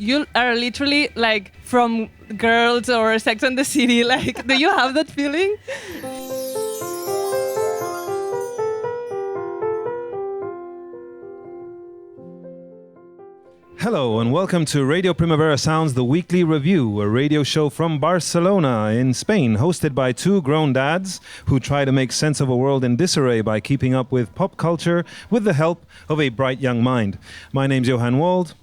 you are literally like from Girls or Sex and the City. Like, do you have that feeling? Hello and welcome to Radio Primavera Sounds, the weekly review, a radio show from Barcelona in Spain, hosted by two grown dads who try to make sense of a world in disarray by keeping up with pop culture with the help of a bright young mind. My name's Johann Wald.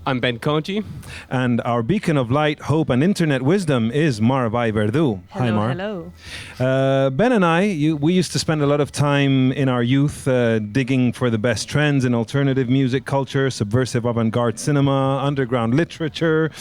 I'm Ben Cardew. And our beacon of light, hope and internet wisdom is Vallverdú. Hi, Mar. Hello. Ben and we used to spend a lot of time in our youth digging for the best trends in alternative music culture, subversive avant-garde cinema, underground literature.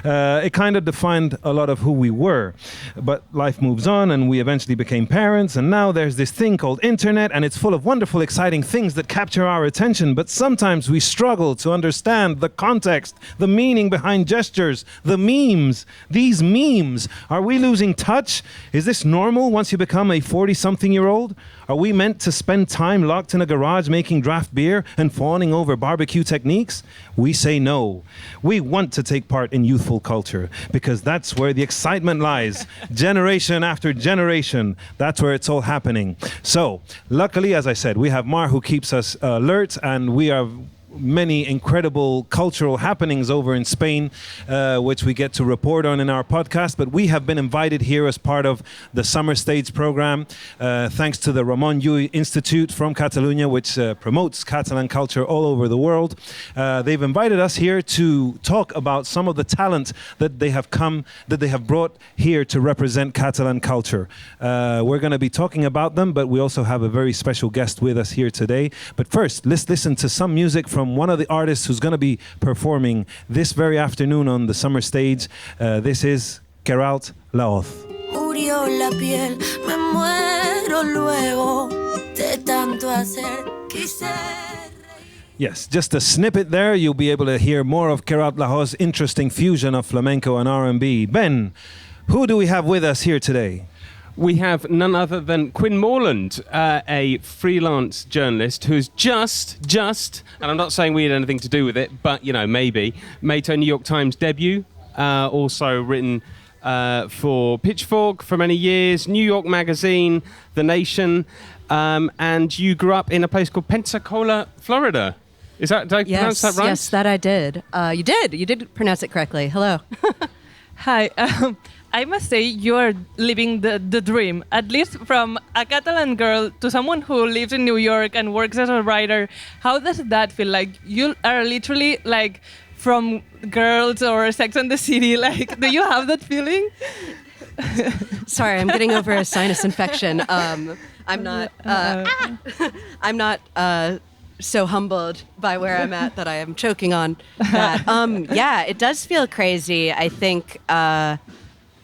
It kind of defined a lot of who we were. But life moves on and we eventually became parents, and now there's this thing called internet, and it's full of wonderful, exciting things that capture our attention, but sometimes we struggle to understand the context, the meaning behind gestures, the memes. These memes, are we losing touch? Is this normal once you become a 40-something-year-old? Are we meant to spend time locked in a garage making draft beer and fawning over barbecue techniques? We say no. We want to take part in youthful culture because that's where the excitement lies. Generation after generation, that's where it's all happening. So, luckily, as I said, we have Mar who keeps us alert, and we are many incredible cultural happenings over in Spain, which we get to report on in our podcast. But we have been invited here as part of the Summerstage program, thanks to the Ramon Llull Institute from Catalonia, which promotes Catalan culture all over the world. They've invited us here to talk about some of the talent that they have brought here to represent Catalan culture. We're going to be talking about them, but we also have a very special guest with us here today. But first, let's listen to some music from one of the artists who's going to be performing this very afternoon on the summer stage. This is Queralt Lahoz. Murió la piel, me muero luego de tanto hacer, quise. Yes, just a snippet there. You'll be able to hear more of Queralt Lahoz's interesting fusion of flamenco and R&B. Ben, who do we have with us here today? We have none other than Quinn Moreland, a freelance journalist who's just, and I'm not saying we had anything to do with it, but, you know, maybe, made her New York Times debut, also written for Pitchfork for many years, New York Magazine, The Nation, and you grew up in a place called Pensacola, Florida. Did I pronounce that right? Yes, that I did. You did pronounce it correctly. Hello. Hi. I must say you're living the dream, at least from a Catalan girl to someone who lives in New York and works as a writer. How does that feel? Like, you are literally like from Girls or Sex and the City. Like, do you have that feeling? Sorry, I'm getting over a sinus infection. I'm not so humbled by where I'm at that I am choking on that. Yeah, it does feel crazy. I think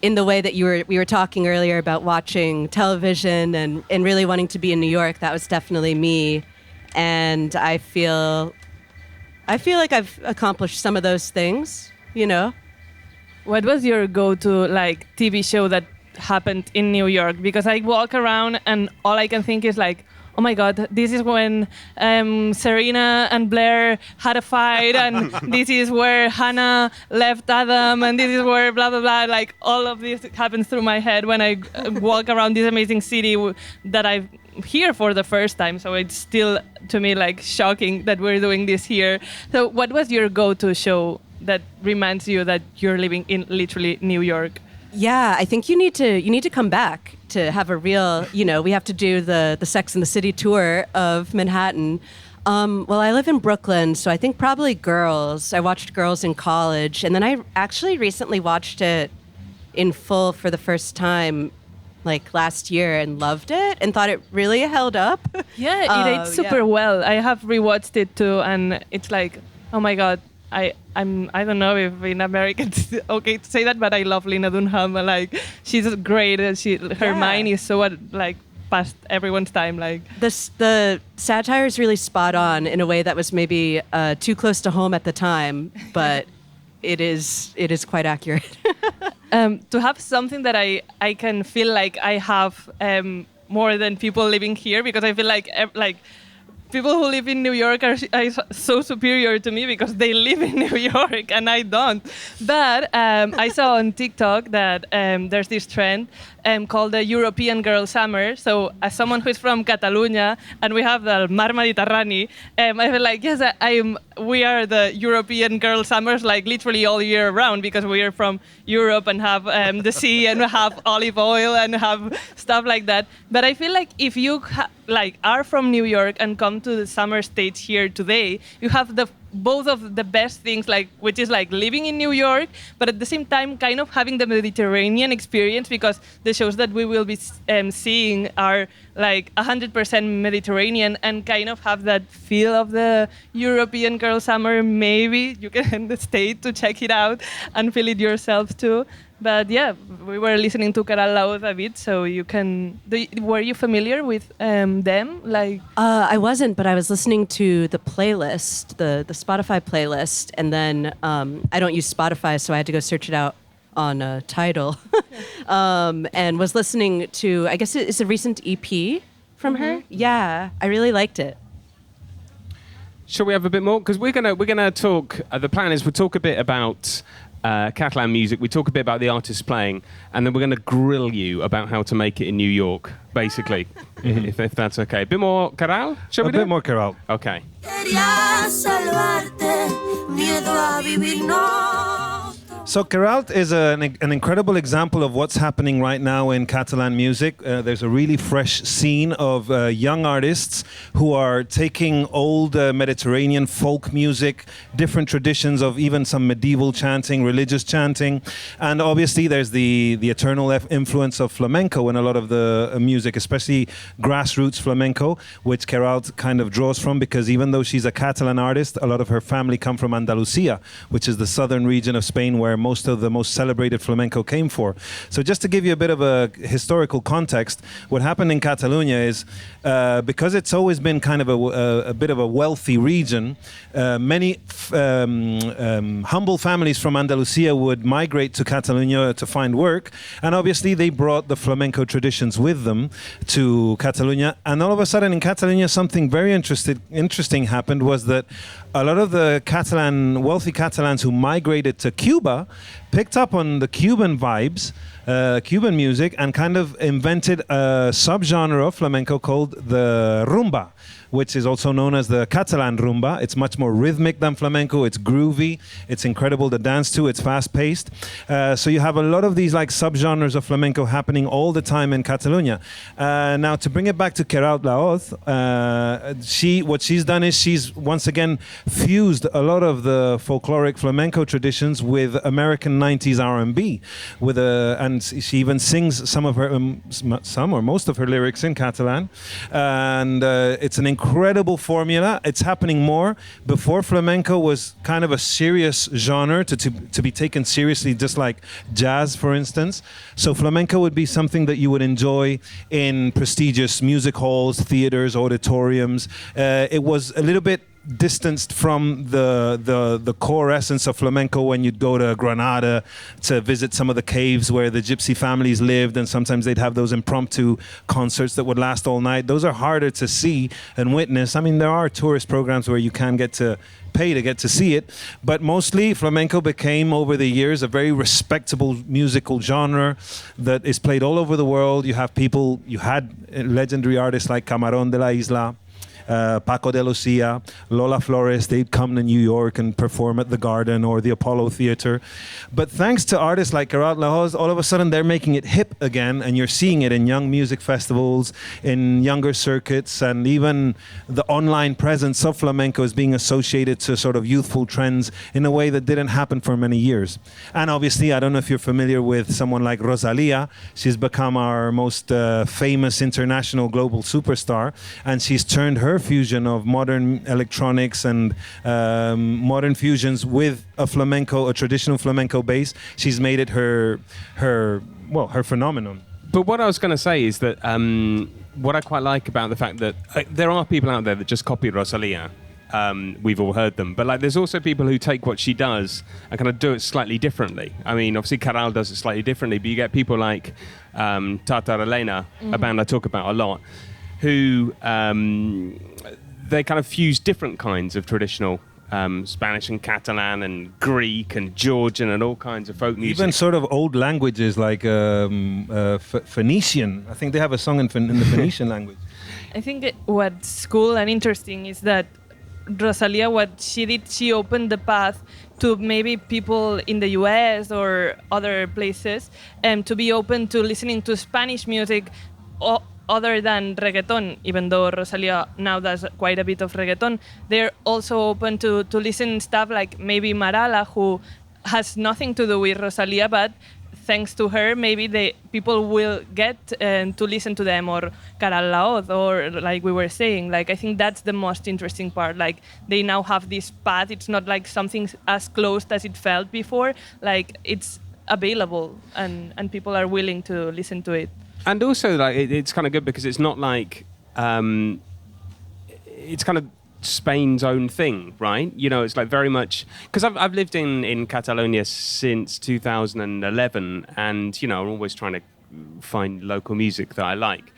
in the way that we were talking earlier about watching television and really wanting to be in New York, that was definitely me. And I feel like I've accomplished some of those things, you know. What was your go-to like TV show that happened in New York? Because I walk around and all I can think is like, oh my God, this is when Serena and Blair had a fight, and this is where Hannah left Adam, and this is where blah, blah, blah. Like, all of this happens through my head when I walk around this amazing city that I'm here for the first time. So it's still, to me, like shocking that we're doing this here. So what was your go-to show that reminds you that you're living in literally New York? Yeah, I think you need to come back to have a real, you know, we have to do the Sex and the City tour of Manhattan. Well, I live in Brooklyn, so I think probably Girls. I watched Girls in college, and then I actually recently watched it in full for the first time, like last year, and loved it and thought it really held up. Yeah, it ate super well. I have rewatched it too, and it's like, oh my God, I don't know if in America it's okay to say that, but I love Lena Dunham. Like, she's great. Her mind is so like past everyone's time. Like, the satire is really spot on in a way that was maybe too close to home at the time, but it is quite accurate. To have something that I can feel like I have more than people living here, because I feel like people who live in New York are so superior to me because they live in New York and I don't. But I saw on TikTok that there's this trend called the European Girl Summer. So as someone who is from Catalonia and we have the Mar Mediterrani, I feel like, yes, we are the European Girl Summers like literally all year round because we are from Europe and have the sea and have olive oil and have stuff like that. But I feel like if you are from New York and come to the summer stage here today, you have both of the best things, which is like living in New York, but at the same time kind of having the Mediterranean experience because the shows that we will be seeing are like 100% Mediterranean and kind of have that feel of the European Girl Summer. Maybe you can stay to check it out and feel it yourself too. But yeah, we were listening to Queralt Lahoz a bit, so you can. Were you familiar with them? I wasn't, but I was listening to the playlist, the Spotify playlist, and then I don't use Spotify, so I had to go search it out on Tidal, and was listening to. I guess it's a recent EP from her. Yeah, I really liked it. Shall we have a bit more? Because we're gonna talk. The plan is we'll talk a bit about. Catalan music, we talk a bit about the artists playing, and then we're going to grill you about how to make it in New York, basically, if that's okay. A bit more Queralt? Shall we do? A bit more Queralt. Okay. So Queralt is an incredible example of what's happening right now in Catalan music. There's a really fresh scene of young artists who are taking old Mediterranean folk music, different traditions of even some medieval chanting, religious chanting, and obviously there's the eternal influence of flamenco in a lot of the music, especially grassroots flamenco, which Queralt kind of draws from because even though she's a Catalan artist, a lot of her family come from Andalusia, which is the southern region of Spain where most of the most celebrated flamenco came for. So just to give you a bit of a historical context, what happened in Catalonia is because it's always been kind of a bit of a wealthy region, many humble families from Andalusia would migrate to Catalonia to find work, and obviously they brought the flamenco traditions with them to Catalonia, and all of a sudden in Catalonia something very interesting happened was that a lot of the wealthy Catalans who migrated to Cuba picked up on the Cuban vibes, Cuban music, and kind of invented a subgenre of flamenco called the rumba, which is also known as the Catalan rumba. It's much more rhythmic than flamenco. It's groovy. It's incredible to dance to. It's fast-paced. So you have a lot of these subgenres of flamenco happening all the time in Catalonia. Now, to bring it back to Queralt Lahoz, what she's done is she's once again fused a lot of the folkloric flamenco traditions with American 90s R&B, and she even sings some or most of her lyrics in Catalan, and it's an incredible formula. It's happening more. Before, flamenco was kind of a serious genre to be taken seriously, just like jazz, for instance. So flamenco would be something that you would enjoy in prestigious music halls, theaters, auditoriums. It was a little bit distanced from the core essence of flamenco when you'd go to Granada to visit some of the caves where the gypsy families lived, and sometimes they'd have those impromptu concerts that would last all night. Those are harder to see and witness. I mean, there are tourist programs where you can get to pay to get to see it, but mostly flamenco became over the years a very respectable musical genre that is played all over the world. You had legendary artists like Camarón de la Isla, Paco de Lucia, Lola Flores. They'd come to New York and perform at the Garden or the Apollo Theater. But thanks to artists like Queralt Lahoz, all of a sudden they're making it hip again, and you're seeing it in young music festivals, in younger circuits, and even the online presence of flamenco is being associated to sort of youthful trends in a way that didn't happen for many years. And obviously, I don't know if you're familiar with someone like Rosalía. She's become our most famous international global superstar, and she's turned her fusion of modern electronics and modern fusions with a traditional flamenco bass. She's made it her phenomenon. But what I was going to say is that what I quite like about the fact that there are people out there that just copy Rosalía. We've all heard them, but there's also people who take what she does and kind of do it slightly differently. I mean, obviously Queralt does it slightly differently, but you get people like Tata Elena, a band I talk about a lot, who they kind of fuse different kinds of traditional Spanish and Catalan and Greek and Georgian and all kinds of folk music. Even sort of old languages like Phoenician. I think they have a song in the Phoenician language. I think what's cool and interesting is that Rosalía, what she did, she opened the path to maybe people in the US or other places to be open to listening to Spanish music other than reggaeton. Even though Rosalía now does quite a bit of reggaeton, they're also open to listen stuff like maybe Marala, who has nothing to do with Rosalía, but thanks to her, maybe the people will get to listen to them, or Queralt Lahoz, or like we were saying. Like, I think that's the most interesting part. Like, they now have this path. It's not like something as closed as it felt before. Like, it's available, and people are willing to listen to it. And also, like, it's kind of good because it's not like it's kind of Spain's own thing, right? You know, it's like very much because I've lived in Catalonia since 2011, and you know, I'm always trying to find local music that I like.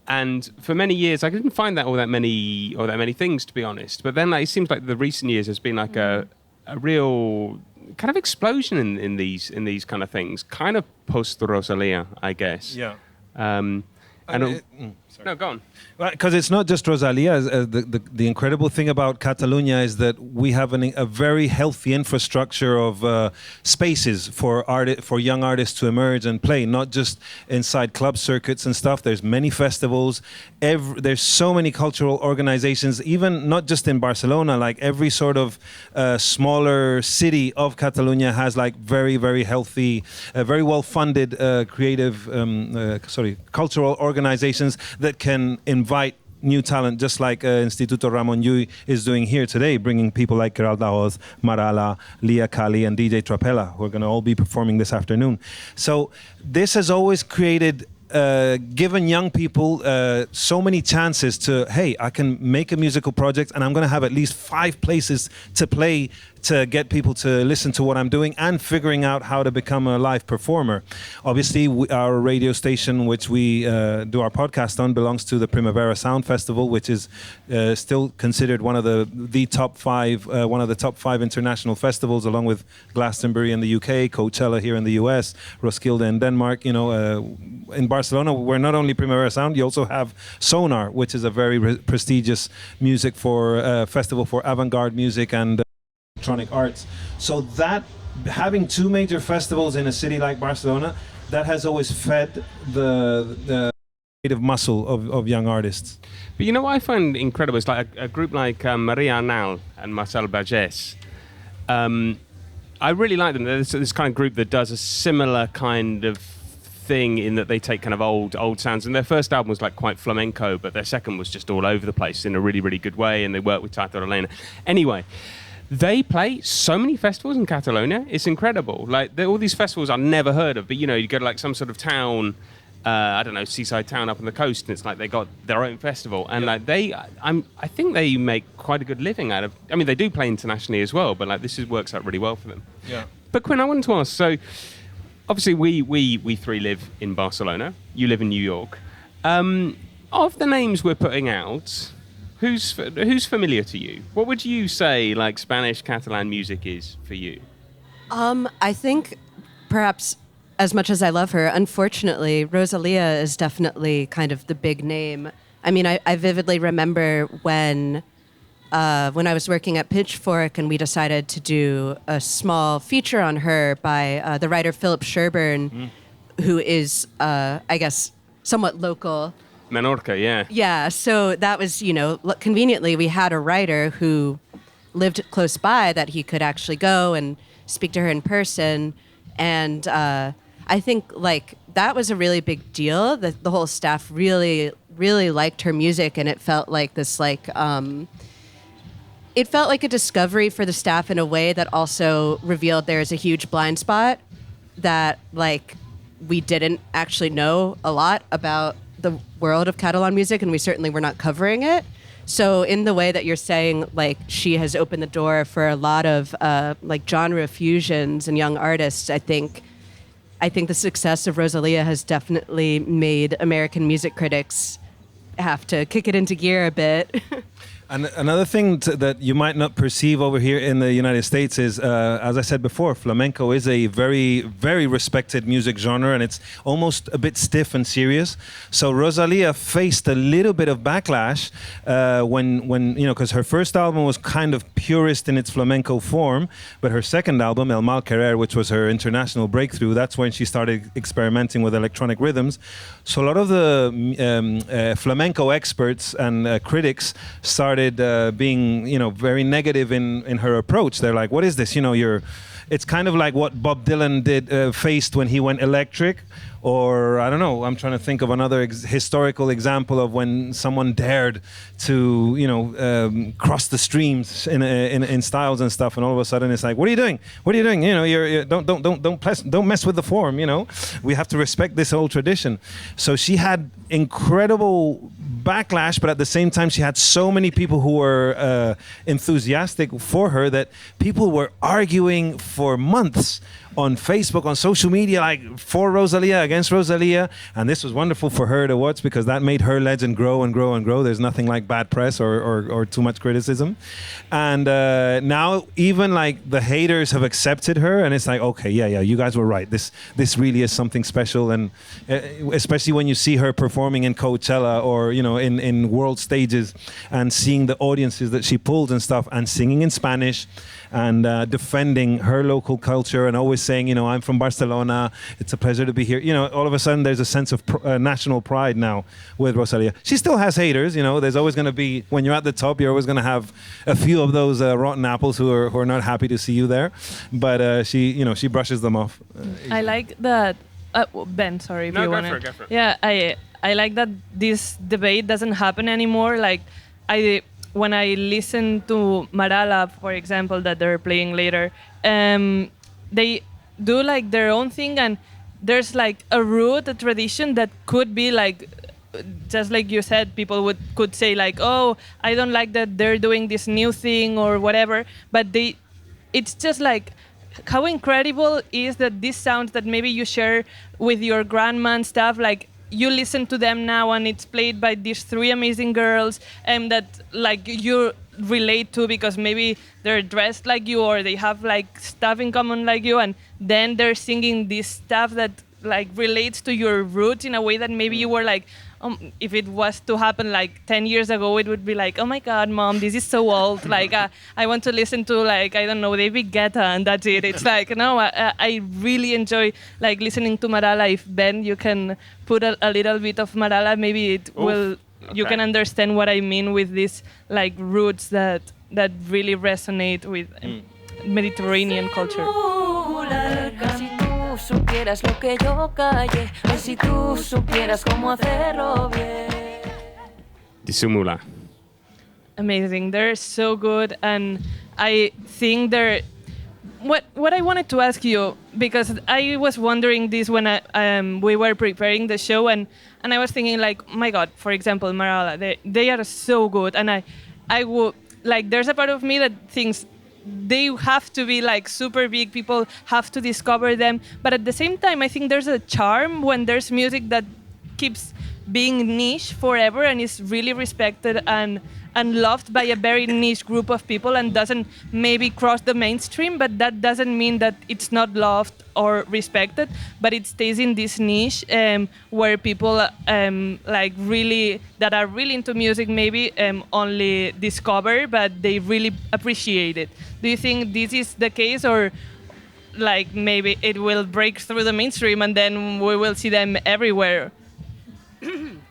And for many years, I didn't find all that many things, to be honest. But then, like, it seems like the recent years has been like a real kind of explosion in these kind of things, kind of post Rosalía, I guess. Yeah. No, go on. Because it's not just Rosalía. The incredible thing about Catalonia is that we have a very healthy infrastructure of spaces for young artists to emerge and play, not just inside club circuits and stuff. There's many festivals. There's so many cultural organizations, even not just in Barcelona. Like every sort of smaller city of Catalonia has like very, very healthy, very well-funded cultural organizations that can invite new talent, just like Institut Ramon Llull is doing here today, bringing people like Queralt Lahoz, Marala, Lia Kali, and DJ Trapella, who are going to all be performing this afternoon. So this has always created, given young people so many chances to, hey, I can make a musical project and I'm going to have at least 5 places to play to get people to listen to what I'm doing, and figuring out how to become a live performer. Obviously, our radio station, which we do our podcast on, belongs to the Primavera Sound Festival, which is still considered one of the top 5 international festivals, along with Glastonbury in the UK, Coachella here in the US, Roskilde in Denmark. You know, in Barcelona, we're not only Primavera Sound, you also have Sonar, which is a very prestigious music festival for avant-garde music and electronic arts. So that having 2 major festivals in a city like Barcelona, that has always fed the creative muscle of young artists. But you know what I find incredible is like a group like Maria Arnal and Marcel Bagés. I really like them. They're this kind of group that does a similar kind of thing in that they take kind of old sounds. And their first album was like quite flamenco, but their second was just all over the place in a really, really good way. And they work with Tato Elena. Anyway, they play so many festivals in Catalonia. It's incredible. Like all these festivals I've never heard of, but you know, you go to like some sort of town, I don't know, seaside town up on the coast, and it's like they got their own festival, and like I think they make quite a good living out of. I mean, they do play internationally as well, but like works out really well for them. Yeah. But Quinn, I wanted to ask. So, obviously, we 3 live in Barcelona. You live in New York. Of the names we're putting out, who's familiar to you? What would you say like Spanish Catalan music is for you? I think perhaps, as much as I love her, unfortunately, Rosalía is definitely kind of the big name. I mean, I vividly remember when I was working at Pitchfork and we decided to do a small feature on her by the writer Philip Sherburne, who is, I guess, somewhat local. Menorca, yeah. Yeah, so that was, you know, conveniently we had a writer who lived close by that he could actually go and speak to her in person. And I think, like, that was a really big deal. The whole staff really, really liked her music, and it felt like this, like, it felt like a discovery for the staff in a way that also revealed there's a huge blind spot that, like, we didn't actually know a lot about the world of Catalan music, and we certainly were not covering it. So in the way that you're saying, like, she has opened the door for a lot of like genre fusions and young artists, I think the success of Rosalía has definitely made American music critics have to kick it into gear a bit. And another thing that you might not perceive over here in the United States is, as I said before, flamenco is a very, very respected music genre, and it's almost a bit stiff and serious. So Rosalía faced a little bit of backlash when because her first album was kind of purist in its flamenco form, but her second album, El Mal Querer, which was her international breakthrough, that's when she started experimenting with electronic rhythms. So a lot of the flamenco experts and critics started being, very negative in her approach. They're like, "What is this? It's kind of like what Bob Dylan faced when he went electric." Or, I don't know, I'm trying to think of another historical example of when someone dared to, cross the streams in styles and stuff, and all of a sudden it's like, what are you doing? What are you doing? Don't mess with the form. We have to respect this old tradition. So she had incredible backlash, but at the same time, she had so many people who were enthusiastic for her that people were arguing for months on Facebook, on social media, like for Rosalía, against Rosalía. And this was wonderful for her to watch because that made her legend grow and grow and grow. There's nothing like bad press or too much criticism. And now even like the haters have accepted her, and it's like, okay, yeah, you guys were right. This really is something special. And especially when you see her performing in Coachella or, in world stages and seeing the audiences that she pulled and stuff, and singing in Spanish and defending her local culture and always saying, I'm from Barcelona, it's a pleasure to be here. All of a sudden there's a sense of national pride now with Rosalía. She still has haters, there's always going to be, when you're at the top, you're always going to have a few of those rotten apples who are not happy to see you there. But she brushes them off. I like that. Ben, sorry if you want to. Go for it. Yeah, I like that this debate doesn't happen anymore. Like, when I listen to Marala, for example, that they're playing later, they do like their own thing, and there's like a root, a tradition that could be like, just like you said, people could say like, oh, I don't like that they're doing this new thing or whatever, but it's just like, how incredible is that these sounds that maybe you share with your grandma and stuff, like you listen to them now and it's played by these three amazing girls and that like you relate to because maybe they're dressed like you or they have like stuff in common like you, and then they're singing this stuff that like relates to your roots in a way that maybe you were like, if it was to happen like 10 years ago, it would be like, oh my God, Mom, this is so old. Like, I want to listen to like, I don't know, David Guetta and that's it. It's like, no, I really enjoy like listening to Marala. If Ben, you can put a little bit of Marala, maybe it will, okay. You can understand what I mean with these like roots that really resonate with Mediterranean culture. Supieras lo que yo callé, ay si tú supieras cómo hacerlo bien. Disimula. Amazing, they're so good, and I think they're. What I wanted to ask you, because I was wondering this when we were preparing the show, and I was thinking like, oh my God, for example, Marala, they are so good, and I would like. There's a part of me that thinks they have to be like super big, people have to discover them, but at the same time I think there's a charm when there's music that keeps being niche forever and is really respected and loved by a very niche group of people and doesn't maybe cross the mainstream, but that doesn't mean that it's not loved or respected, but it stays in this niche where people like really that are really into music maybe only discover, but they really appreciate it. Do you think this is the case, or like maybe it will break through the mainstream and then we will see them everywhere?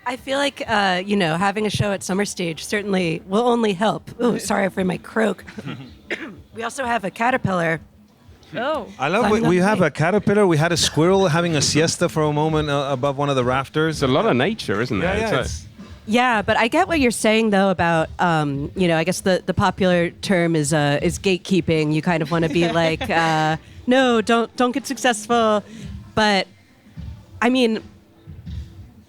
I feel like, having a show at Summerstage certainly will only help. Oh, sorry for my croak. We also have a caterpillar. Oh. I love we have a caterpillar. We had a squirrel having a siesta for a moment above one of the rafters. It's a lot of nature, isn't there? Yeah, yeah, but I get what you're saying, though, about, I guess the popular term is gatekeeping. You kind of want to be like, no, don't get successful. But, I mean,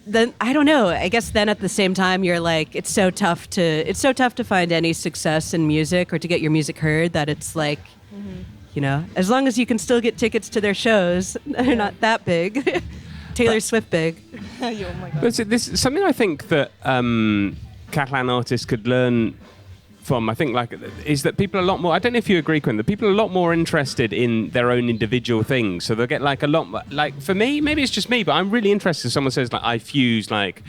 then I don't know. I guess then at the same time you're like, it's so tough to find any success in music or to get your music heard that it's like, as long as you can still get tickets to their shows, they're not that big. Taylor Swift big. Oh my God. But this is something I think that Catalan artists could learn from, I think, like, is that people are a lot more, I don't know if you agree, Quinn, that people are a lot more interested in their own individual things. So they'll get like a lot, like for me, maybe it's just me, but I'm really interested if someone says like, I fuse like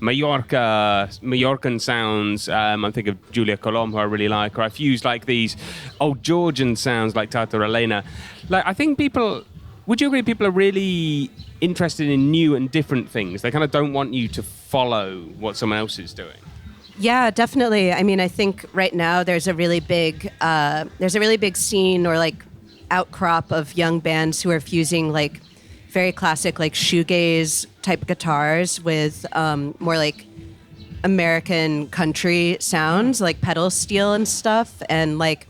Mallorcan sounds, I'm thinking of Julia Colom, who I really like, or I fuse like these old Georgian sounds like Tata Elena. Like, I think people, would you agree people are really interested in new and different things? They kind of don't want you to follow what someone else is doing. Yeah, definitely. I mean, I think right now there's a really big scene or like outcrop of young bands who are fusing like very classic like shoegaze type guitars with more like American country sounds, like pedal steel and stuff. And like,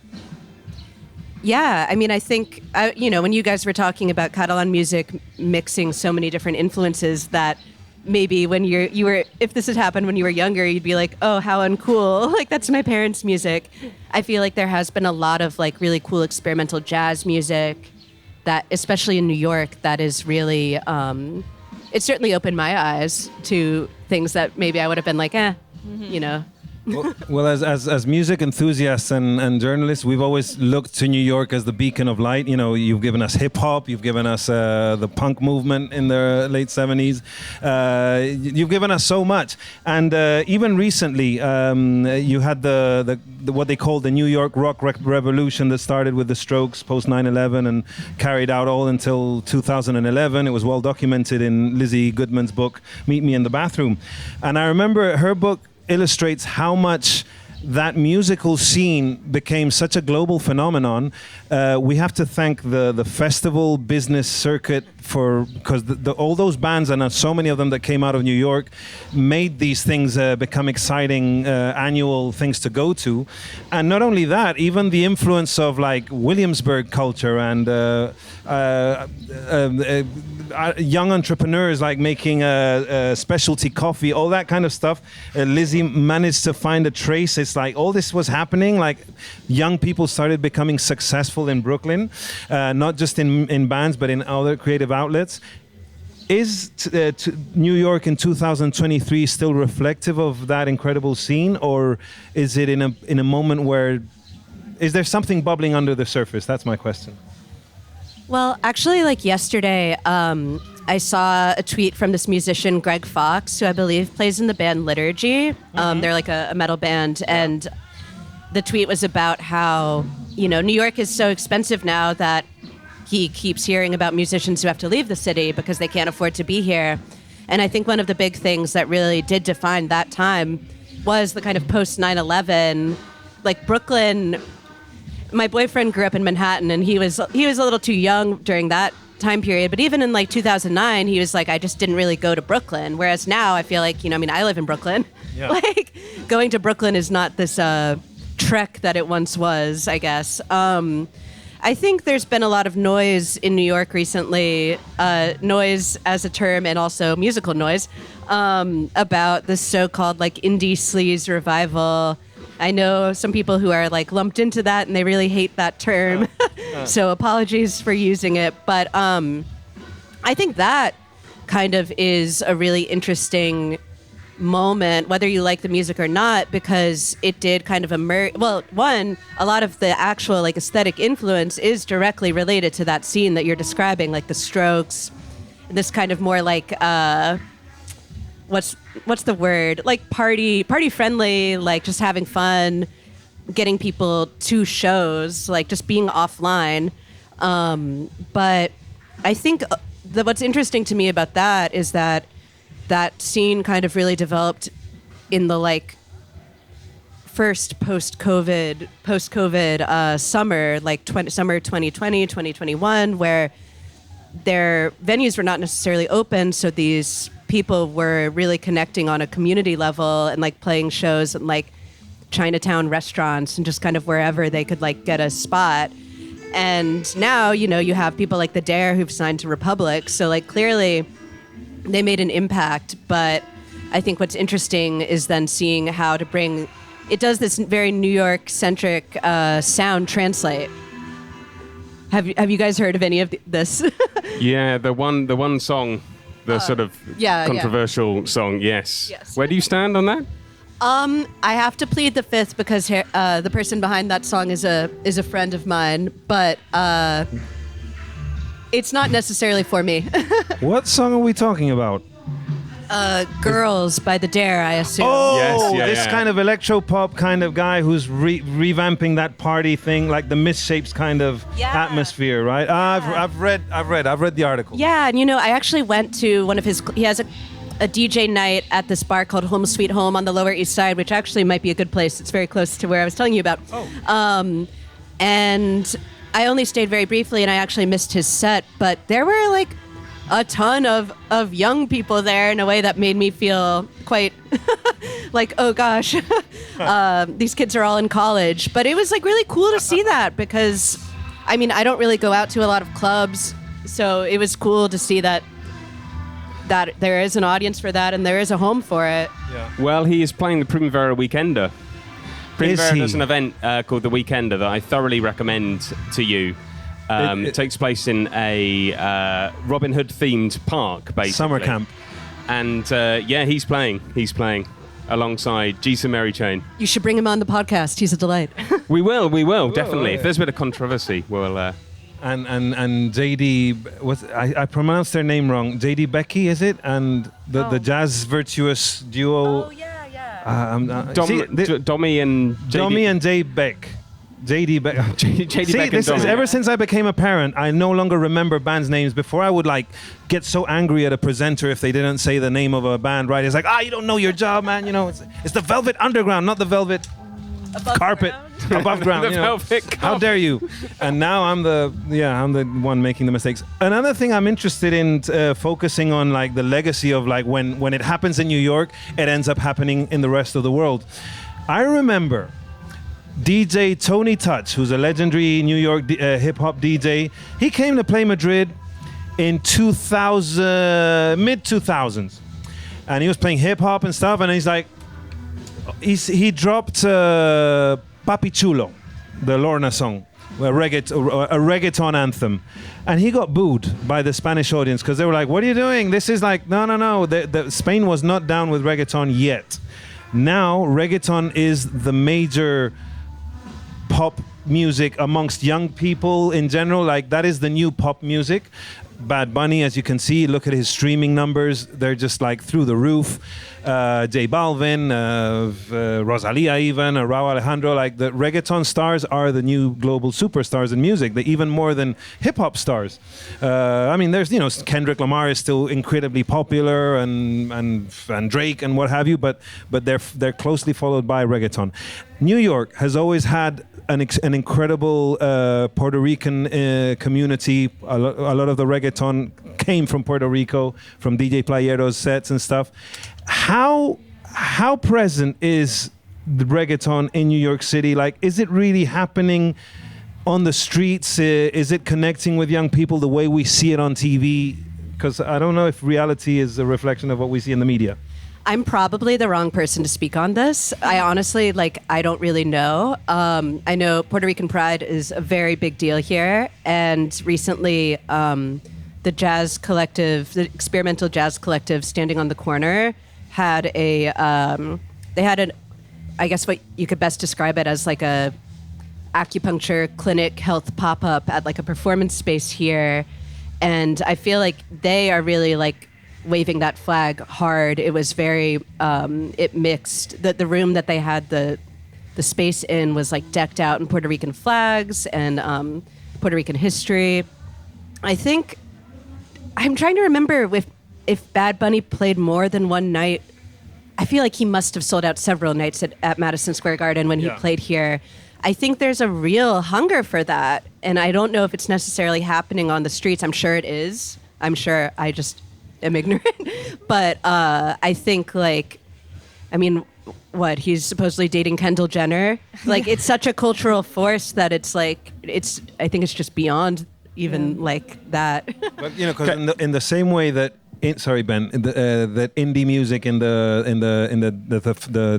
yeah, I mean, I think, when you guys were talking about Catalan music mixing so many different influences, that maybe when if this had happened when you were younger, you'd be like, oh, how uncool. Like, that's my parents' music. I feel like there has been a lot of like really cool experimental jazz music that, especially in New York, that is really, it certainly opened my eyes to things that maybe I would have been like, Well, as music enthusiasts and journalists, we've always looked to New York as the beacon of light. You know, you've given us hip hop, you've given us the punk movement in the late 70s. You've given us so much, and even recently, you had the what they called the New York rock revolution that started with the Strokes post 9/11 and carried out all until 2011. It was well documented in Lizzie Goodman's book, Meet Me in the Bathroom, and I remember her book illustrates how much that musical scene became such a global phenomenon. We have to thank the festival business circuit because all those bands, and so many of them that came out of New York, made these things become exciting annual things to go to. And not only that, even the influence of like Williamsburg culture and young entrepreneurs like making specialty coffee, all that kind of stuff. Lizzie managed to find a trace. It's like all this was happening, like young people started becoming successful in Brooklyn, not just in bands, but in other creative outlets. Is New York in 2023 still reflective of that incredible scene, or is it in a moment where, is there something bubbling under the surface? That's my question. Well, actually, like yesterday, I saw a tweet from this musician, Greg Fox, who I believe plays in the band Liturgy. They're like a metal band. And the tweet was about how, New York is so expensive now that he keeps hearing about musicians who have to leave the city because they can't afford to be here. And I think one of the big things that really did define that time was the kind of post 9/11, like Brooklyn. My boyfriend grew up in Manhattan, and he was a little too young during that time period. But even in like 2009, he was like, I just didn't really go to Brooklyn. Whereas now I feel like, I live in Brooklyn. Yeah. Like going to Brooklyn is not this trek that it once was, I guess. I think there's been a lot of noise in New York recently, noise as a term and also musical noise, about this so-called like indie sleaze revival. I know some people who are like lumped into that and they really hate that term. So apologies for using it. But I think that kind of is a really interesting moment, whether you like the music or not, because it did kind of emerge. Well, one, a lot of the actual like aesthetic influence is directly related to that scene that you're describing, like the Strokes, this kind of more like, what's the word? Like party friendly, like just having fun, getting people to shows, like just being offline. But I think what's interesting to me about that is that scene kind of really developed in the like first post-COVID summer, like summer 2020, 2021, where their venues were not necessarily open, so these people were really connecting on a community level and like playing shows in like Chinatown restaurants and just kind of wherever they could like get a spot. And now, you have people like the Dare who've signed to Republic, so like clearly they made an impact. But I think what's interesting is then seeing how to bring, it does this very New York centric sound translate. Have you guys heard of any of this? Yeah, the one song, the sort of controversial song. Yes. Where do you stand on that? I have to plead the fifth because the person behind that song is a friend of mine, but it's not necessarily for me. What song are we talking about? Girls by The Dare, I assume. Oh, Yes, this kind of electro-pop kind of guy who's revamping that party thing, like the Misshapes kind of atmosphere, right? I've read the article. Yeah, and I actually went to one of his. He has a DJ night at this bar called Home Sweet Home on the Lower East Side, which actually might be a good place. It's very close to where I was telling you about. And I only stayed very briefly, and I actually missed his set, but there were like a ton of young people there in a way that made me feel quite like, oh gosh, these kids are all in college. But it was like really cool to see that because, I mean, I don't really go out to a lot of clubs, so it was cool to see that there is an audience for that and there is a home for it. Yeah. Well, he is playing the Primavera Weekender. Primavera he? does an event called the Weekender that I thoroughly recommend to you. It takes place in a Robin Hood themed park, basically. Summer camp. And he's playing. He's playing alongside Jason Mary Chain. You should bring him on the podcast. He's a delight. We will, definitely. If there's a bit of controversy, we'll... And JD, I pronounced their name wrong. JD Becky, is it? And the jazz virtuous duo. Oh, yeah. Dommy and JD. Dommy and Jay Beck. JD Beck. JD See, Beck and this is Dommy. ever since I became a parent, I no longer remember bands' names. Before I would like get so angry at a presenter if they didn't say the name of a band right. It's like, you don't know your job, man. It's the Velvet Underground, not the Velvet Carpet. Above ground. The Velvet Carpet. How dare you? And now I'm the one making the mistakes. Another thing I'm interested in focusing on, like the legacy of like when it happens in New York, it ends up happening in the rest of the world. I remember DJ Tony Touch, who's a legendary New York hip hop DJ. He came to play Madrid in mid 2000s, and he was playing hip hop and stuff. And he's like, he dropped Papi Chulo, the Lorna song, a reggaeton anthem, and he got booed by the Spanish audience because they were like, "What are you doing? This is like no." Spain was not down with reggaeton yet. Now reggaeton is the major pop music amongst young people in general. Like that is the new pop music. Bad Bunny, as you can see, look at his streaming numbers. They're just like through the roof. J Balvin, Rosalia even, Rauw Alejandro. Like the reggaeton stars are the new global superstars in music. They're even more than hip hop stars. I mean, there's Kendrick Lamar is still incredibly popular, and Drake and what have you. But they're closely followed by reggaeton. New York has always had an incredible Puerto Rican community. A lot of the reggaeton came from Puerto Rico, from DJ Playero's sets and stuff. How present is the reggaeton in New York City? Like, is it really happening on the streets? Is it connecting with young people the way we see it on TV? Because I don't know if reality is a reflection of what we see in the media. I'm probably the wrong person to speak on this. I honestly, I don't really know. I know Puerto Rican Pride is a very big deal here. And recently, the jazz collective, the experimental jazz collective Standing on the Corner, had I guess what you could best describe it as like a acupuncture clinic health pop-up at like a performance space here. And I feel like they are really like waving that flag hard. It was very, it mixed. The room that they had the space in was like decked out in Puerto Rican flags and Puerto Rican history. I think, I'm trying to remember if Bad Bunny played more than one night. I feel like he must have sold out several nights at Madison Square Garden when he played here. I think there's a real hunger for that. And I don't know if it's necessarily happening on the streets. I'm sure it is. I'm sure I just am ignorant. But I think he's supposedly dating Kendall Jenner. Like, it's such a cultural force that it's like, I think it's just beyond even like that. But, because in the same way that sorry, Ben, that indie music in the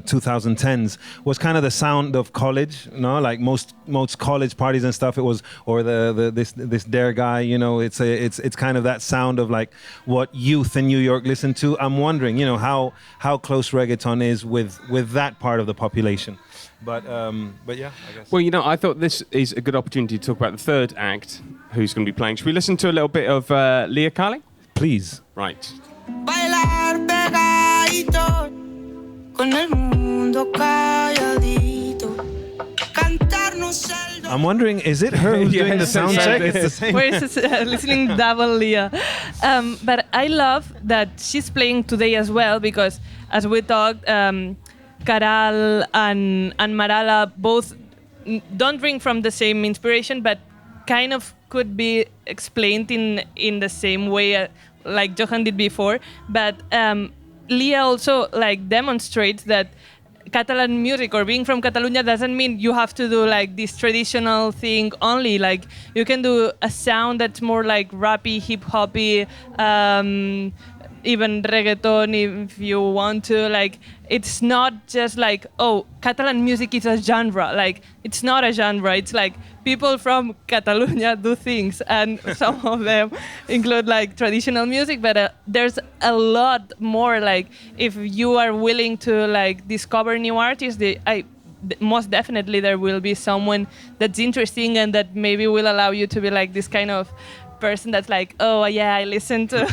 2010s was kind of the sound of college, no? Like most college parties and stuff. It was, or this Dare guy, you know. It's kind of that sound of like what youth in New York listen to. I'm wondering, you know, how close reggaeton is with that part of the population. But yeah, I guess. Well, you know, I thought this is a good opportunity to talk about the third act. Who's going to be playing? Should we listen to a little bit of Leah Carling? Please. Right. Bailar pegadito con el mundo calladito. Cantarnos el I'm wondering, is it her who's doing the sound check? It's the same. We're listening double Leah. But I love that she's playing today as well because, as we talked, Queralt and Marala both don't bring from the same inspiration, but kind of could be explained in the same way like Johann did before. But Leah also like demonstrates that Catalan music or being from Catalonia doesn't mean you have to do like this traditional thing only. Like you can do a sound that's more like rappy, hip hoppy, even reggaeton if you want to. Like it's not just like, oh, Catalan music is a genre. Like it's not a genre. It's like people from Catalonia do things, and some of them include like traditional music, but there's a lot more. Like if you are willing to like discover new artists, most definitely there will be someone that's interesting and that maybe will allow you to be like this kind of person that's like, oh yeah, I listen to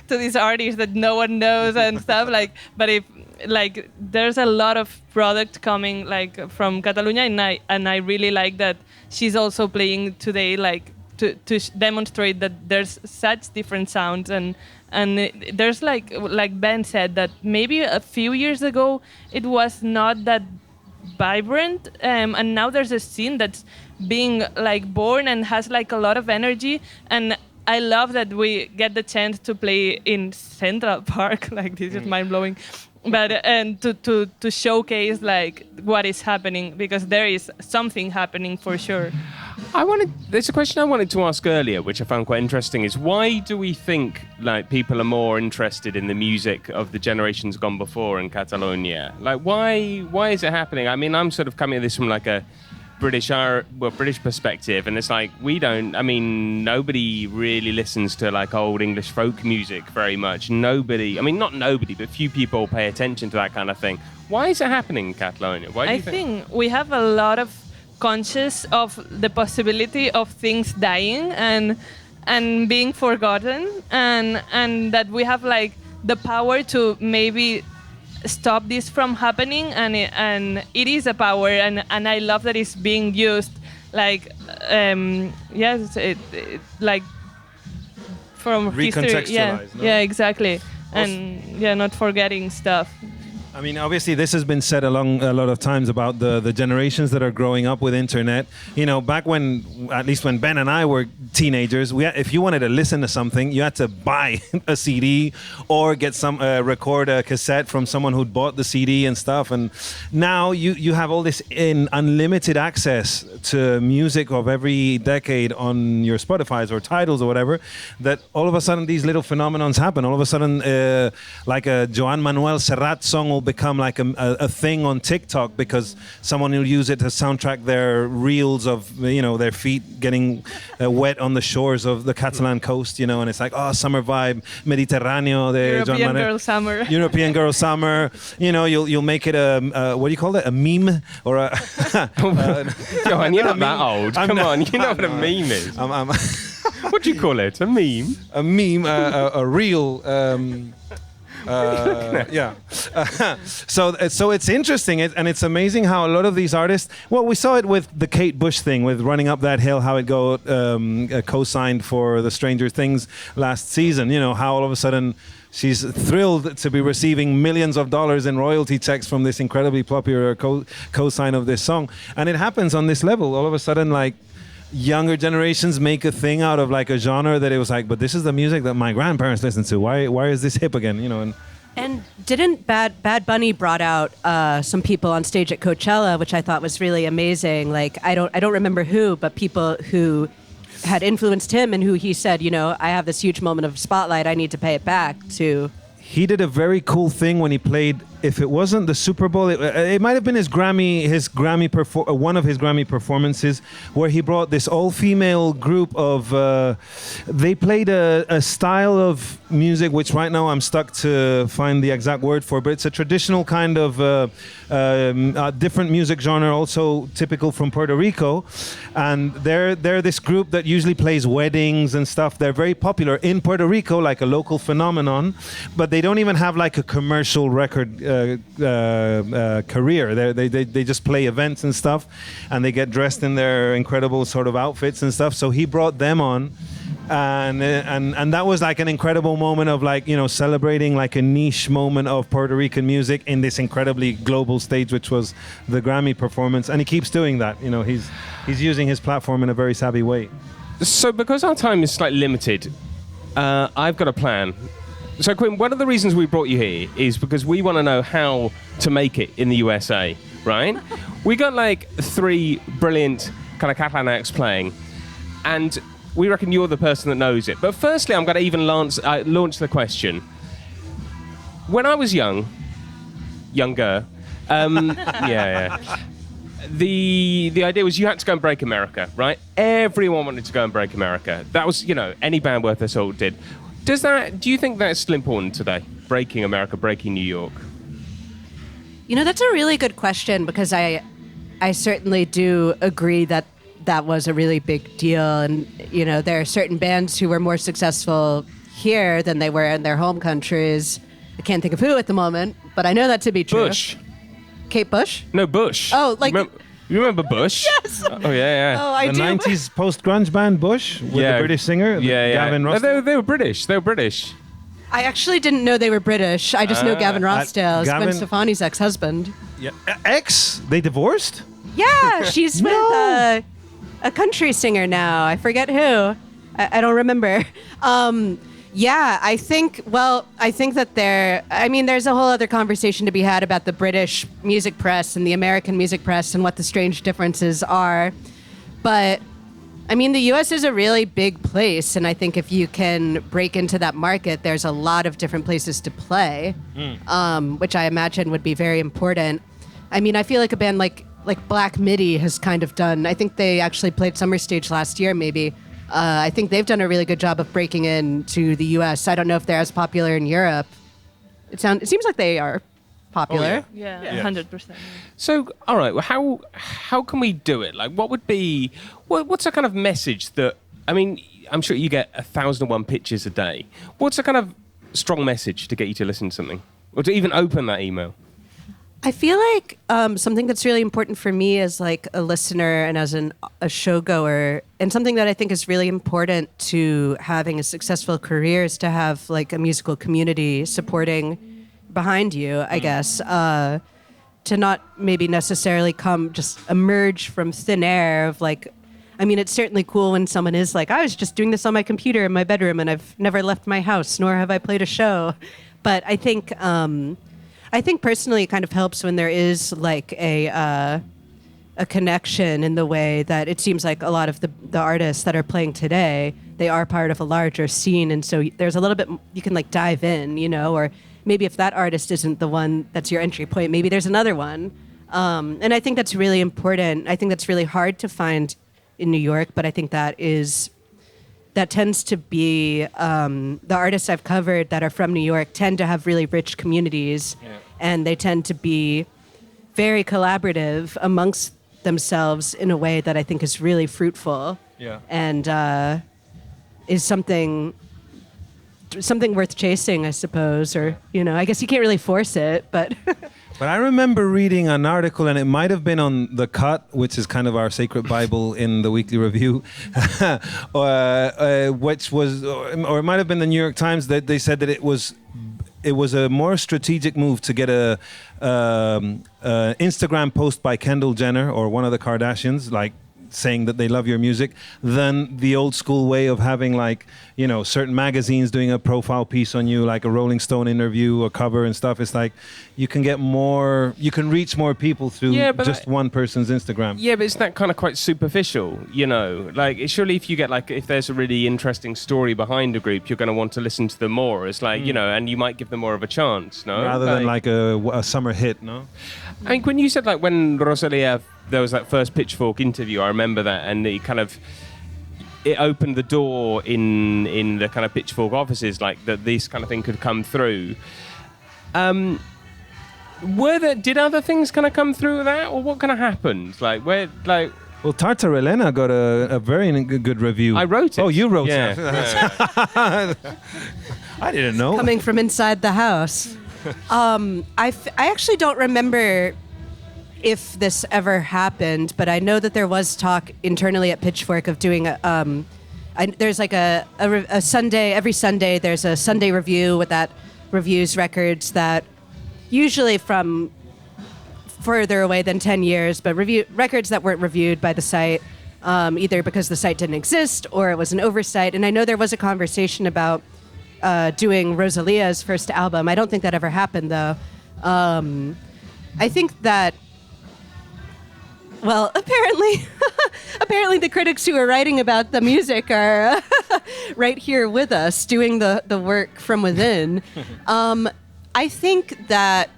to these artists that no one knows and stuff. Like, but if like there's a lot of product coming like from Catalonia, and I really like that she's also playing today, like to demonstrate that there's such different sounds, and there's like Ben said that maybe a few years ago it was not that vibrant, and now there's a scene that's being like born and has like a lot of energy, and I love that we get the chance to play in Central Park. Like this is mind blowing, but and to showcase like what is happening, because there is something happening for sure. There's a question I wanted to ask earlier, which I found quite interesting, is why do we think like people are more interested in the music of the generations gone before in Catalonia? Like why is it happening? I mean, I'm sort of coming at this from like a British perspective, and it's like nobody really listens to like old English folk music very much. But few people pay attention to that kind of thing. Why is it happening in Catalonia? Why do you think we have a lot of conscious of the possibility of things dying and being forgotten, and that we have like the power to maybe stop this from happening, and it is a power, and I love that it's being used like like from history. Yeah, exactly. And not forgetting stuff. I mean, obviously, this has been said a lot of times about the generations that are growing up with internet. You know, back when, at least when Ben and I were teenagers, if you wanted to listen to something, you had to buy a CD or get record a cassette from someone who'd bought the CD and stuff. And now you have all this unlimited access to music of every decade on your Spotify's or Tidals or whatever, that all of a sudden these little phenomenons happen. All of a sudden, like a Joan Manuel Serrat song will become like a thing on TikTok because someone will use it to soundtrack their reels of, you know, their feet getting wet on the shores of the Catalan coast, you know, and it's like, oh, summer vibe, Mediterráneo, European girl summer. European girl summer. You know, you'll make it what do you call it? A meme or a Johann, you're not that old. Come on, you know what a meme is. What do you call it? A meme? A meme, a reel. Yeah. So it's interesting, and it's amazing how a lot of these artists. Well, we saw it with the Kate Bush thing, with Running Up That Hill, how it co-signed for the Stranger Things last season. You know, how all of a sudden she's thrilled to be receiving millions of dollars in royalty checks from this incredibly popular co-sign of this song, and it happens on this level. All of a sudden, like, younger generations make a thing out of like a genre that it was like, but this is the music that my grandparents listened to. Why is this hip again? You know, and didn't Bad Bunny brought out some people on stage at Coachella, which I thought was really amazing. Like I don't remember who, but people who had influenced him and who he said, I have this huge moment of spotlight, I need to pay it back to. He did a very cool thing when he played. If it wasn't the Super Bowl, it might have been one of his Grammy performances, where he brought this all-female group of. They played a style of music which right now I'm stuck to find the exact word for, but it's a traditional kind of different music genre, also typical from Puerto Rico, and they're this group that usually plays weddings and stuff. They're very popular in Puerto Rico, like a local phenomenon, but they don't even have like a commercial record career. They just play events and stuff, and they get dressed in their incredible sort of outfits and stuff. So he brought them on, and that was like an incredible moment of like, celebrating like a niche moment of Puerto Rican music in this incredibly global stage, which was the Grammy performance. And he keeps doing that. He's using his platform in a very savvy way. So because our time is slightly limited, I've got a plan. So, Quinn, one of the reasons we brought you here is because we want to know how to make it in the USA, right? We got like 3 brilliant kind of Catalan acts playing, and we reckon you're the person that knows it. But firstly, I'm going to even launch the question. When I was younger, the idea was you had to go and break America, right? Everyone wanted to go and break America. That was, any band worth their salt did. Do you think that's still important today? Breaking America, breaking New York? That's a really good question, because I certainly do agree that was a really big deal. And, there are certain bands who were more successful here than they were in their home countries. I can't think of who at the moment, but I know that to be true. Bush. Kate Bush? No, Bush. Oh, like... You remember Bush? Yes. Oh, yeah. Oh, I the do. 90s post-grunge band Bush with the British singer, Gavin Rossdale. They were British. I actually didn't know they were British. I just know Gavin Rossdale, Gwen Stefani's ex-husband. Yeah. Ex? They divorced? Yeah, she's with a country singer now. I forget who. I don't remember. I think that there's a whole other conversation to be had about the British music press and the American music press and what the strange differences are. But, the U.S. is a really big place, and I think if you can break into that market, there's a lot of different places to play, which I imagine would be very important. I feel like a band like Black Midi has kind of done, I think they actually played Summerstage last year, maybe. I think they've done a really good job of breaking into the U.S. I don't know if they're as popular in Europe. It seems like they are popular. Oh, yeah, 100%. So, all right, well, how can we do it? Like, what's a kind of message that, I'm sure you get 1,001 pitches a day. What's a kind of strong message to get you to listen to something? Or to even open that email? I feel like something that's really important for me as like a listener and as a showgoer, and something that I think is really important to having a successful career, is to have like a musical community supporting behind you, I guess. To not maybe necessarily just emerge from thin air of like, it's certainly cool when someone is like, I was just doing this on my computer in my bedroom and I've never left my house, nor have I played a show. But I think personally it kind of helps when there is like a connection in the way that it seems like a lot of the artists that are playing today, they are part of a larger scene. And so there's a little bit, you can like dive in, or maybe if that artist isn't the one that's your entry point, maybe there's another one. And I think that's really important. I think that's really hard to find in New York, but I think that tends to be, the artists I've covered that are from New York tend to have really rich communities, and they tend to be very collaborative amongst themselves in a way that I think is really fruitful, and is something worth chasing, I suppose, or, I guess you can't really force it, but... But I remember reading an article, and it might have been on The Cut, which is kind of our sacred Bible in the Weekly Review, which was, or it might have been the New York Times, that they said that it was a more strategic move to get a Instagram post by Kendall Jenner or one of the Kardashians, like saying that they love your music than the old school way of having like, you know, certain magazines doing a profile piece on you, like a Rolling Stone interview, a cover and stuff. It's like you can reach more people through just one person's Instagram. Yeah, but isn't that kind of quite superficial, you know? Like, surely if you get like, if there's a really interesting story behind a group, you're going to want to listen to them more. It's like, you know, and you might give them more of a chance, no? Rather than like a summer hit, no? I think when you said like when Rosalía, there was that first Pitchfork interview, I remember that, and it opened the door in the kind of Pitchfork offices, like that this kind of thing could come through. Did other things kind of come through with that, or what kind of happened? Like where, like. Well, Tartarelena got a very good review. I wrote it. Oh, you wrote it. Yeah. I didn't know. Coming from inside the house. I actually don't remember if this ever happened, but I know that there was talk internally at Pitchfork of doing there's like a Sunday, every Sunday there's a Sunday review that reviews records that usually from further away than 10 years, but records that weren't reviewed by the site, either because the site didn't exist or it was an oversight. And I know there was a conversation about doing Rosalía's first album. I don't think that ever happened, though. I think that, well, apparently the critics who are writing about the music are right here with us doing the work from within. I think that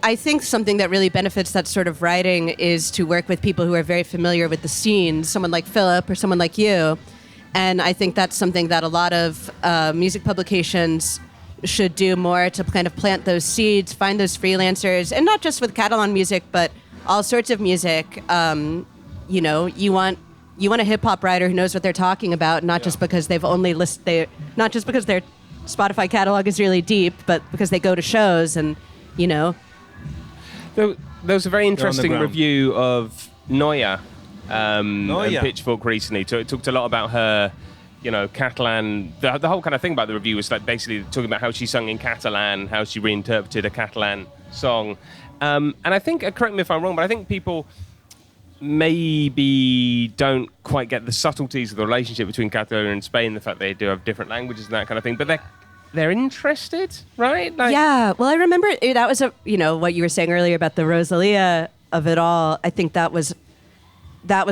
I think something that really benefits that sort of writing is to work with people who are very familiar with the scene, someone like Philip or someone like you. And I think that's something that a lot of music publications should do more to kind of plant those seeds, find those freelancers, and not just with Catalan music, but all sorts of music. You know, you want a hip hop writer who knows what they're talking about, not just because they've only not just because their Spotify catalog is really deep, but because they go to shows and, you know. There was a very interesting review of Noia. And Pitchfork recently. So it talked a lot about her, you know, Catalan. The whole kind of thing about the review was like basically talking about how she sung in Catalan, how she reinterpreted a Catalan song. And I think, correct me if I'm wrong, but I think people maybe don't quite get the subtleties of the relationship between Catalonia and Spain, the fact they do have different languages and that kind of thing. But they're interested, right? Like, yeah. Well, I remember that was what you were saying earlier about the Rosalía of it all. I think that was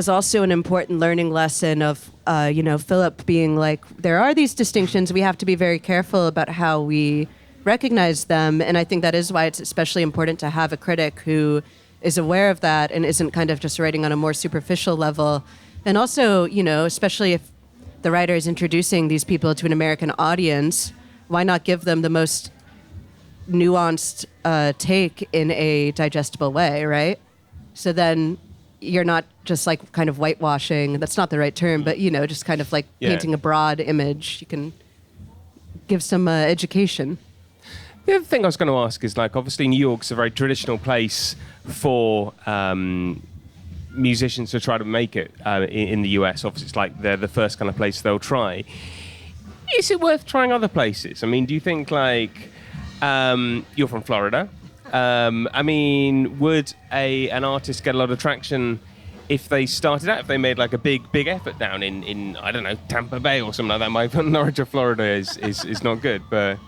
also an important learning lesson of, Philip being like, there are these distinctions. We have to be very careful about how we recognize them. And I think that is why it's especially important to have a critic who is aware of that and isn't kind of just writing on a more superficial level. And also, especially if the writer is introducing these people to an American audience, why not give them the most nuanced take in a digestible way, right? So then you're not just like kind of whitewashing. That's not the right term, but just kind of like painting a broad image. You can give some education. The other thing I was going to ask is, like, obviously New York's a very traditional place for musicians to try to make it in the US. Obviously, it's like they're the first kind of place they'll try. Is it worth trying other places? I mean, do you think, like, you're from Florida? I mean, would an artist get a lot of traction if they started out, if they made like a big effort down in I don't know, Tampa Bay or something like that? My knowledge of Florida is not good, but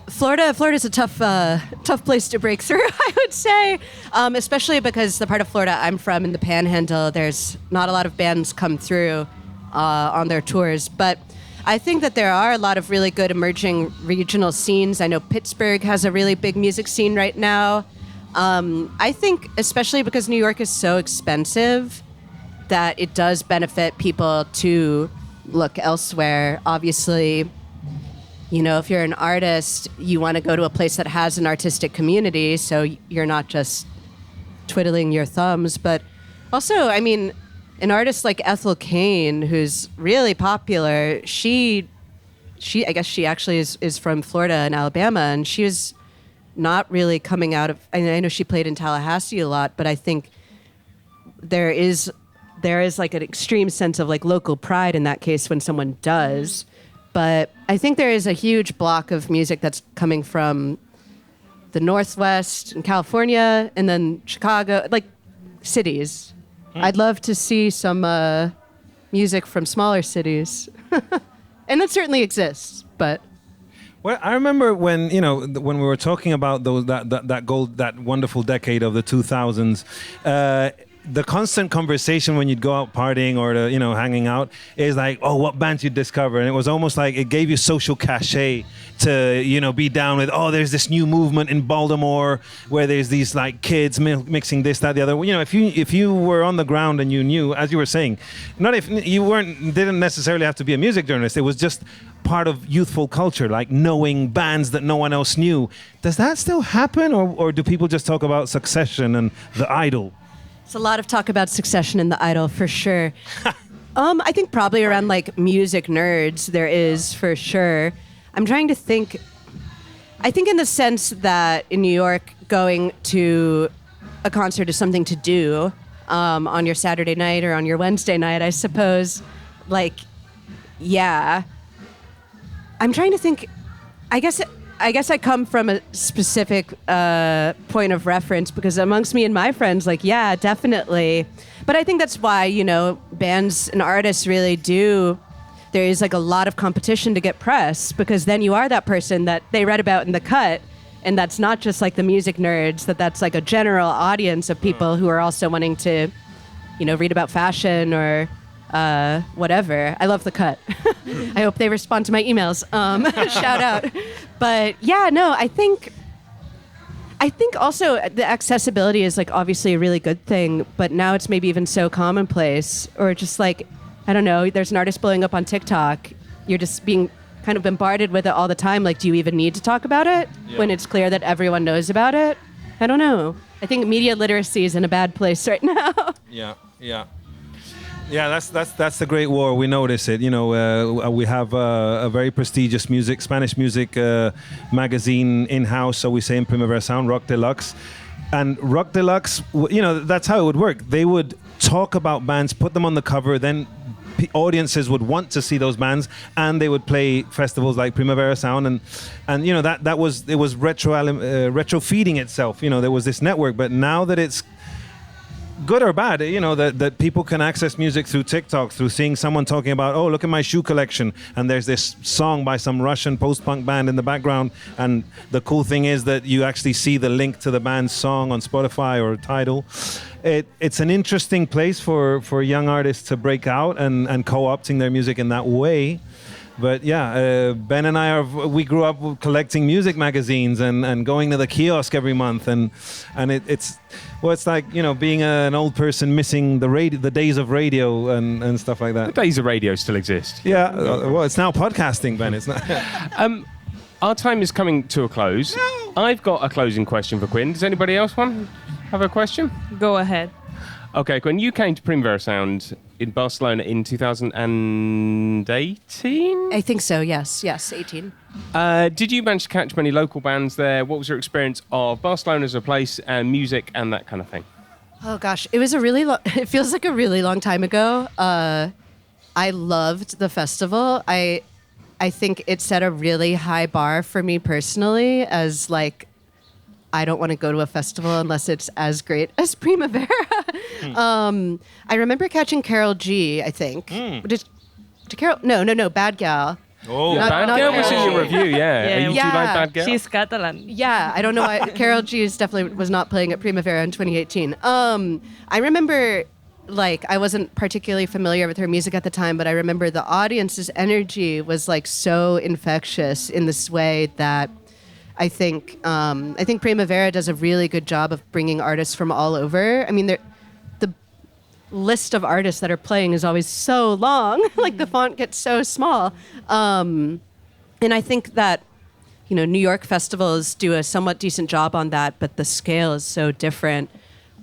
Florida's a tough place to break through, I would say, especially because the part of Florida I'm from in the Panhandle, there's not a lot of bands come through on their tours, but I think that there are a lot of really good emerging regional scenes. I know Pittsburgh has a really big music scene right now. I think, especially because New York is so expensive, that it does benefit people to look elsewhere. Obviously, if you're an artist, you want to go to a place that has an artistic community, so you're not just twiddling your thumbs. But also, I mean, an artist like Ethel Cain, who's really popular, she I guess she actually is from Florida and Alabama, and she was not really coming out of, I know she played in Tallahassee a lot, but I think there is like an extreme sense of like local pride in that case when someone does. But I think there is a huge block of music that's coming from the Northwest and California and then Chicago, like cities. I'd love to see some music from smaller cities. And that certainly exists, but... Well, I remember when when we were talking about that wonderful decade of the 2000s. The constant conversation when you'd go out partying or hanging out is like, oh, what bands you'd discover, and it was almost like it gave you social cachet to be down with. Oh, there's this new movement in Baltimore where there's these like kids mixing this, that, the other. If you were on the ground and you knew, as you were saying, not if you didn't necessarily have to be a music journalist. It was just part of youthful culture, like knowing bands that no one else knew. Does that still happen, or do people just talk about Succession and The Idol? It's a lot of talk about Succession and The Idol, for sure. I think probably around like music nerds there is, for sure. I'm trying to think. I think in the sense that in New York, going to a concert is something to do on your Saturday night or on your Wednesday night, I suppose. Like, yeah. I'm trying to think. I guess I come from a specific point of reference, because amongst me and my friends, like, yeah, definitely. But I think that's why, bands and artists really do. There is like a lot of competition to get press, because then you are that person that they read about in the cut. And that's not just like the music nerds, that's like a general audience of people who are also wanting to, read about fashion or whatever. I love the cut. I hope they respond to my emails. Shout out. But yeah, no, I think also the accessibility is like obviously a really good thing, but now it's maybe even so commonplace, or just like, I don't know, there's an artist blowing up on TikTok. You're just being kind of bombarded with it all the time. Like, do you even need to talk about it when it's clear that everyone knows about it? I don't know. I think media literacy is in a bad place right now. Yeah, that's the great war. We notice it. We have a very prestigious Spanish music magazine in-house, so we say in Primavera Sound, Rock Deluxe. And Rock Deluxe, that's how it would work. They would talk about bands, put them on the cover, then audiences would want to see those bands, and they would play festivals like Primavera Sound, and it was retro feeding itself. There was this network, but now that it's good or bad, that people can access music through TikTok, through seeing someone talking about, oh, look at my shoe collection, and there's this song by some Russian post-punk band in the background, and the cool thing is that you actually see the link to the band's song on Spotify or Tidal. It's an interesting place for young artists to break out and co-opting their music in that way. But yeah, Ben and we grew up collecting music magazines and going to the kiosk every month, and it's like being an old person missing the days of radio and stuff like that. The days of radio still exist. Yeah, well, it's now podcasting, Ben. It's not. Our time is coming to a close. No. I've got a closing question for Quinn. Does anybody else have a question? Go ahead. Okay, Quinn, you came to Primavera Sound in Barcelona in 2018? I think so, yes, 18. Did you manage to catch many local bands there? What was your experience of Barcelona as a place and music and that kind of thing? Oh gosh, it was it feels like a really long time ago. I loved the festival. I think it set a really high bar for me personally, as like, I don't want to go to a festival unless it's as great as Primavera. I remember catching Carol G, I think. Did Carol? No, Bad Gal. Oh, Bad Gal was in your review, yeah. Do you like Bad Gal? She's Catalan. Yeah, I don't know why. Carol G was not playing at Primavera in 2018. I remember, like, I wasn't particularly familiar with her music at the time, but I remember the audience's energy was like so infectious in this way that I think Primavera does a really good job of bringing artists from all over. I mean, the list of artists that are playing is always so long. Like, the font gets so small. And I think that, New York festivals do a somewhat decent job on that, but the scale is so different.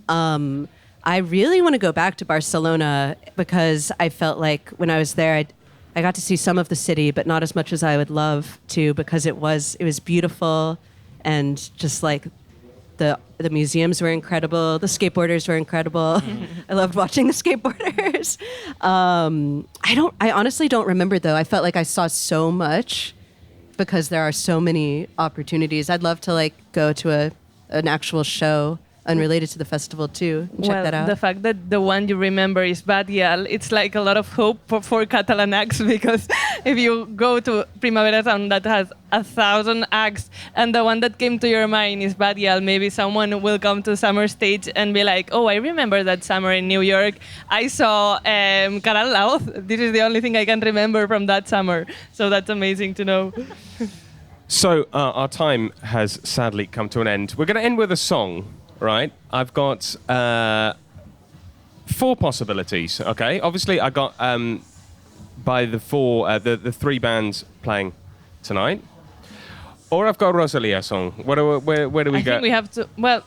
I really want to go back to Barcelona, because I felt like when I was there, I got to see some of the city, but not as much as I would love to, because it was beautiful, and just like the museums were incredible, the skateboarders were incredible. I loved watching the skateboarders. I honestly don't remember though. I felt like I saw so much because there are so many opportunities. I'd love to like go to an actual show unrelated to the festival too. Check that out. The fact that the one you remember is Badial, it's like a lot of hope for Catalan acts, because if you go to Primavera Sound that has 1,000 acts and the one that came to your mind is Badial, maybe someone will come to Summerstage and be like, oh, I remember that summer in New York. I saw Queralt Lahoz. This is the only thing I can remember from that summer. So that's amazing to know. So our time has sadly come to an end. We're going to end with a song, right? I've got 4 possibilities, okay? Obviously, I got by the 4, the 3 bands playing tonight. Or I've got Rosalia song. Where do we go? I think we have to... Well,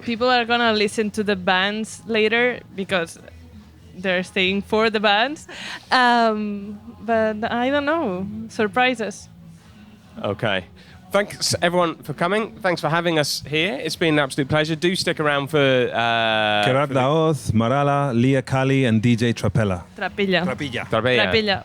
people are going to listen to the bands later because they're staying for the bands. But I don't know. Surprises. Okay. Thanks, everyone, for coming. Thanks for having us here. It's been an absolute pleasure. Do stick around for... Queralt Lahoz, Marala, Lia Kali, and DJ Trapella. Trapella. Trapella. Trapella. Trapella.